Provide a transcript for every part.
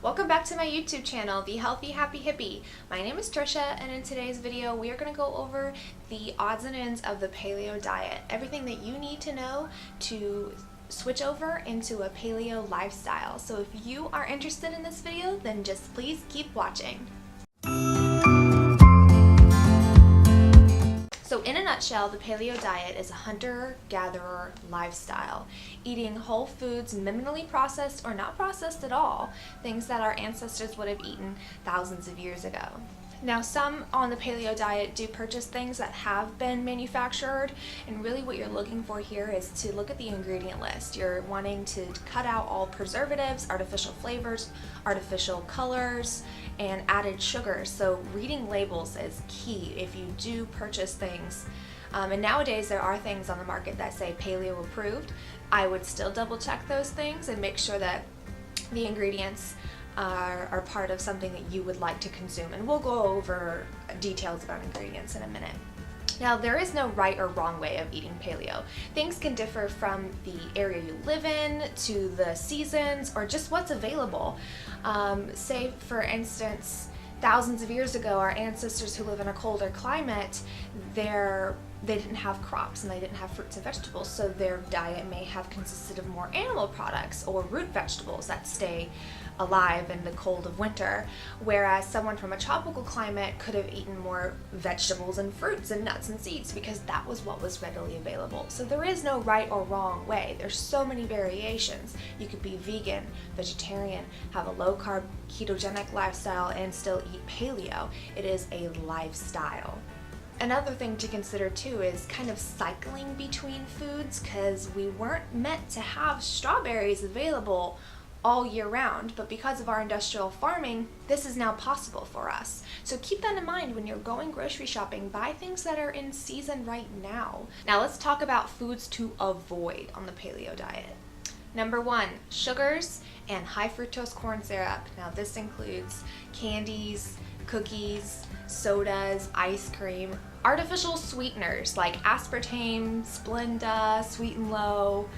Welcome back to my YouTube channel, The Healthy Happy Hippie. My name is Trisha, and in today's video we are going to go over the odds and ends of the paleo diet. Everything that you need to know to switch over into a paleo lifestyle. So if you are interested in this video, then just please keep watching. So in a nutshell, the paleo diet is a hunter-gatherer lifestyle, eating whole foods, minimally processed or not processed at all, things that our ancestors would have eaten thousands of years ago. Now, some on the paleo diet do purchase things that have been manufactured, and really what you're looking for here is to look at the ingredient list. You're wanting to cut out all preservatives, artificial flavors, artificial colors, and added sugars. So reading labels is key if you do purchase things. And nowadays there are things on the market that say paleo approved. I would still double check those things and make sure that the ingredients are part of something that you would like to consume, and we'll go over details about ingredients in a minute. Now, there is no right or wrong way of eating paleo. Things can differ from the area you live in, to the seasons, or just what's available. Say, for instance, thousands of years ago, our ancestors who live in a colder climate, they didn't have crops and they didn't have fruits and vegetables, so their diet may have consisted of more animal products or root vegetables that stay alive in the cold of winter, whereas someone from a tropical climate could have eaten more vegetables and fruits and nuts and seeds because that was what was readily available. So there is no right or wrong way. There's so many variations. You could be vegan, vegetarian, have a low-carb ketogenic lifestyle, and still eat paleo. It is a lifestyle. Another thing to consider too is kind of cycling between foods, because we weren't meant to have strawberries available all year round, but because of our industrial farming, this is now possible for us. So keep that in mind when you're going grocery shopping. Buy things that are in season right now. Now let's talk about foods to avoid on the paleo diet. Number one, sugars and high fructose corn syrup. Now this includes candies, cookies, sodas, ice cream, artificial sweeteners like aspartame, Splenda, Sweet and Low,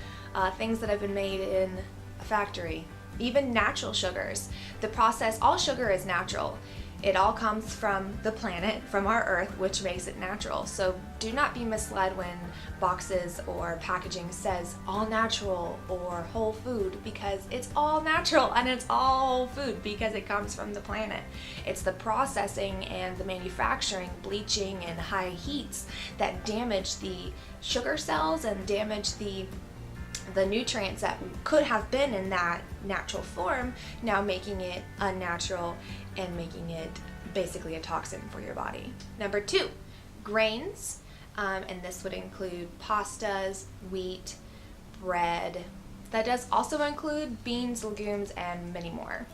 things that have been made in a factory, even natural sugars. The process, all sugar is natural. It all comes from the planet, from our earth, which makes it natural. So do not be misled when boxes or packaging says all natural or whole food, because it's all natural and it's all food because it comes from the planet. It's the processing and the manufacturing, bleaching and high heats that damage the sugar cells and damage the nutrients that could have been in that natural form, now making it unnatural and making it basically a toxin for your body. Number two, grains, and this would include pastas, wheat, bread. That does also include beans, legumes, and many more.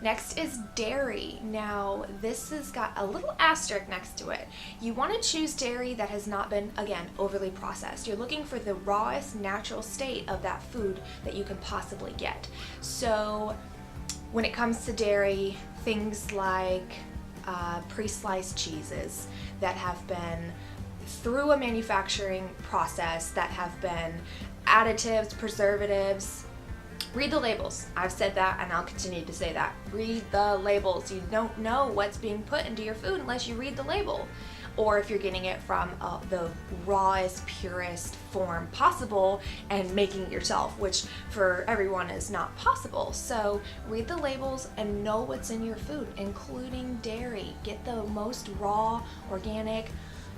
Next is dairy. Now this has got a little asterisk next to it. You want to choose dairy that has not been, again, overly processed. You're looking for the rawest natural state of that food that you can possibly get. So when it comes to dairy, things like pre-sliced cheeses that have been through a manufacturing process, that have been additives, preservatives. Read the labels. I've said that and I'll continue to say that. Read the labels. You don't know what's being put into your food unless you read the label. Or if you're getting it from the rawest, purest form possible and making it yourself, which for everyone is not possible. So read the labels and know what's in your food, including dairy. Get the most raw, organic,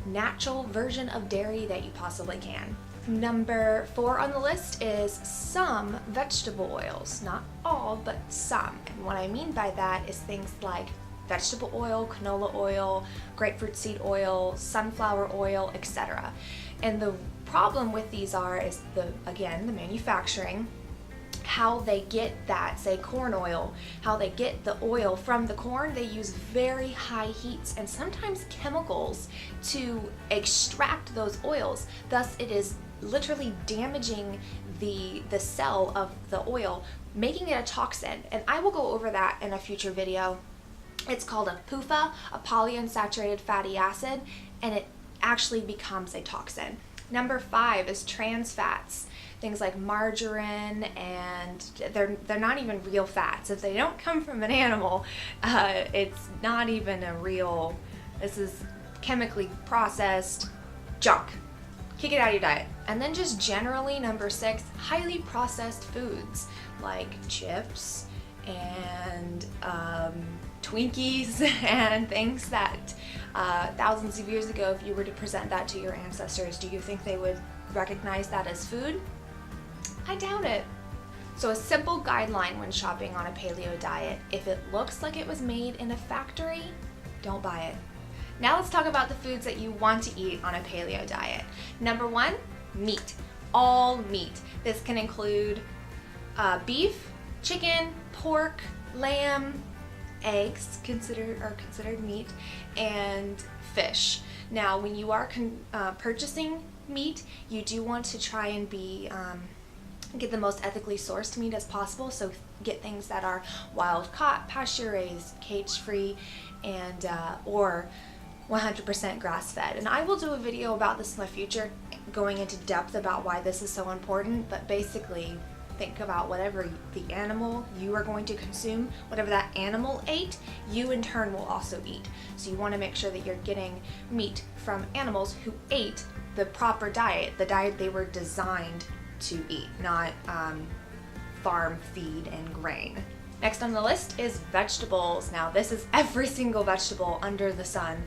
natural version of dairy that you possibly can. Number 4 on the list is some vegetable oils. Not all, but some. And what I mean by that is things like vegetable oil, canola oil, grapefruit seed oil, sunflower oil, etc. And the problem with these is the manufacturing, how they get that, say corn oil, how they get the oil from the corn. They use very high heats and sometimes chemicals to extract those oils. Thus it is literally damaging the cell of the oil, making it a toxin. And I will go over that in a future video. It's called a PUFA, a polyunsaturated fatty acid, and it actually becomes a toxin. Number 5 is trans fats. Things like margarine, and they're not even real fats. If they don't come from an animal, it's not even a real, this is chemically processed junk. Kick it out of your diet. And then just generally, number 6, highly processed foods like chips and Twinkies and things that thousands of years ago, if you were to present that to your ancestors, do you think they would recognize that as food? I doubt it. So a simple guideline when shopping on a paleo diet: if it looks like it was made in a factory, don't buy it. Now let's talk about the foods that you want to eat on a paleo diet. Number 1, meat. All meat. This can include beef, chicken, pork, lamb, eggs are considered meat, and fish. Now, when you are purchasing meat, you do want to try and get the most ethically sourced meat as possible. So get things that are wild caught, pasture raised, cage free, and or 100% grass fed. And I will do a video about this in the future, going into depth about why this is so important. But basically, think about whatever the animal you are going to consume, whatever that animal ate, you in turn will also eat. So you want to make sure that you're getting meat from animals who ate the proper diet, the diet they were designed to eat, not farm feed and grain. Next on the list is vegetables. Now, this is every single vegetable under the sun.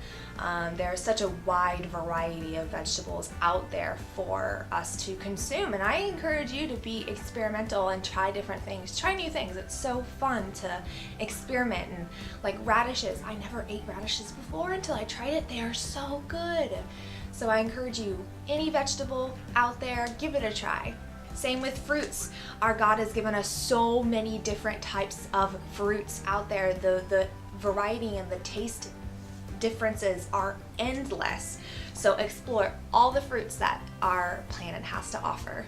There's such a wide variety of vegetables out there for us to consume, and I encourage you to be experimental and try different things. Try new things. It's so fun to experiment. And like radishes, I never ate radishes before until I tried it. They are so good. So I encourage you, any vegetable out there, give it a try. Same with fruits. Our God has given us so many different types of fruits out there. The variety and the taste differences are endless. So explore all the fruits that our planet has to offer.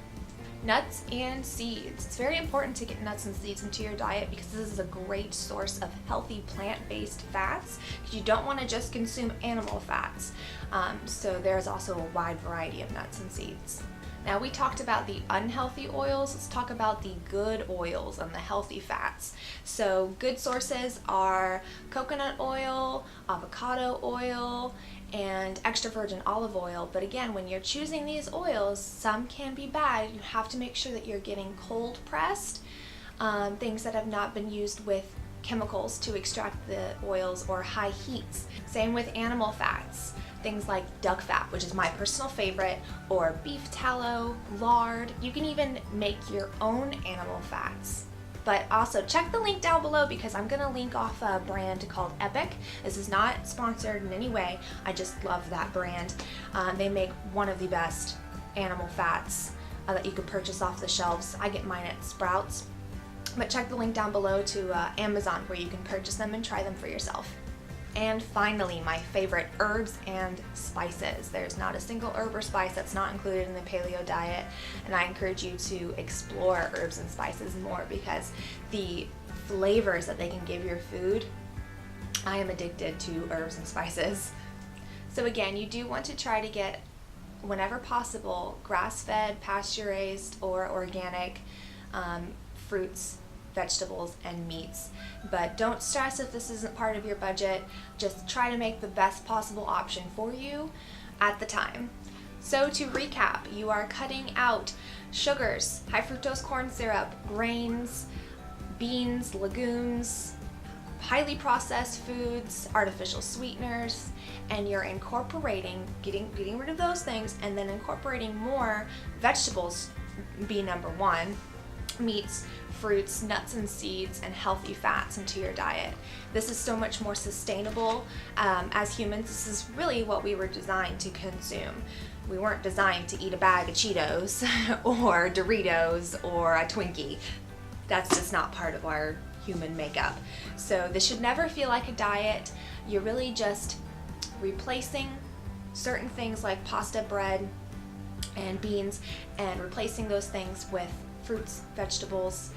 Nuts and seeds. It's very important to get nuts and seeds into your diet because this is a great source of healthy plant-based fats, because you don't want to just consume animal fats. So there's also a wide variety of nuts and seeds. Now, we talked about the unhealthy oils. Let's talk about the good oils and the healthy fats. So good sources are coconut oil, avocado oil, and extra virgin olive oil. But again, when you're choosing these oils, some can be bad. You have to make sure that you're getting cold pressed, things that have not been used with chemicals to extract the oils or high heats. Same with animal fats. Things like duck fat, which is my personal favorite, or beef tallow, lard. You can even make your own animal fats. But also check the link down below, because I'm gonna link off a brand called Epic. This is not sponsored in any way. I just love that brand. They make one of the best animal fats that you could purchase off the shelves. I get mine at Sprouts. But check the link down below to Amazon, where you can purchase them and try them for yourself. And finally, my favorite, herbs and spices. There's not a single herb or spice that's not included in the paleo diet, and I encourage you to explore herbs and spices more, because the flavors that they can give your food, I am addicted to herbs and spices. So again, you do want to try to get, whenever possible, grass-fed, pasture-raised, or organic fruits, vegetables, and meats. But don't stress if this isn't part of your budget. Just try to make the best possible option for you at the time. So to recap, you are cutting out sugars, high fructose corn syrup, grains, beans, legumes, highly processed foods, artificial sweeteners, and you're incorporating, getting rid of those things, and then incorporating more vegetables, be number 1, meats, fruits, nuts and seeds, and healthy fats into your diet. This is so much more sustainable. As humans, this is really what we were designed to consume. We weren't designed to eat a bag of Cheetos or Doritos or a Twinkie. That's just not part of our human makeup. So this should never feel like a diet. You're really just replacing certain things like pasta, bread, and beans, and replacing those things with fruits, vegetables,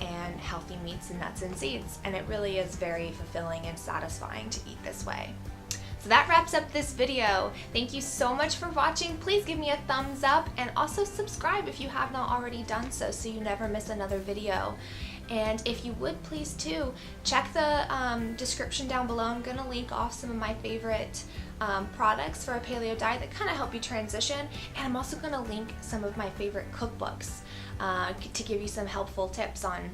and healthy meats and nuts and seeds. And it really is very fulfilling and satisfying to eat this way. So that wraps up this video. Thank you so much for watching. Please give me a thumbs up and also subscribe if you have not already done so you never miss another video. And if you would please too, check the description down below. I'm going to link off some of my favorite products for a paleo diet that kind of help you transition. And I'm also going to link some of my favorite cookbooks to give you some helpful tips on,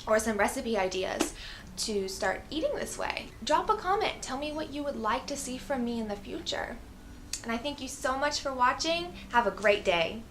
or some recipe ideas to start eating this way. Drop a comment. Tell me what you would like to see from me in the future. And I thank you so much for watching. Have a great day.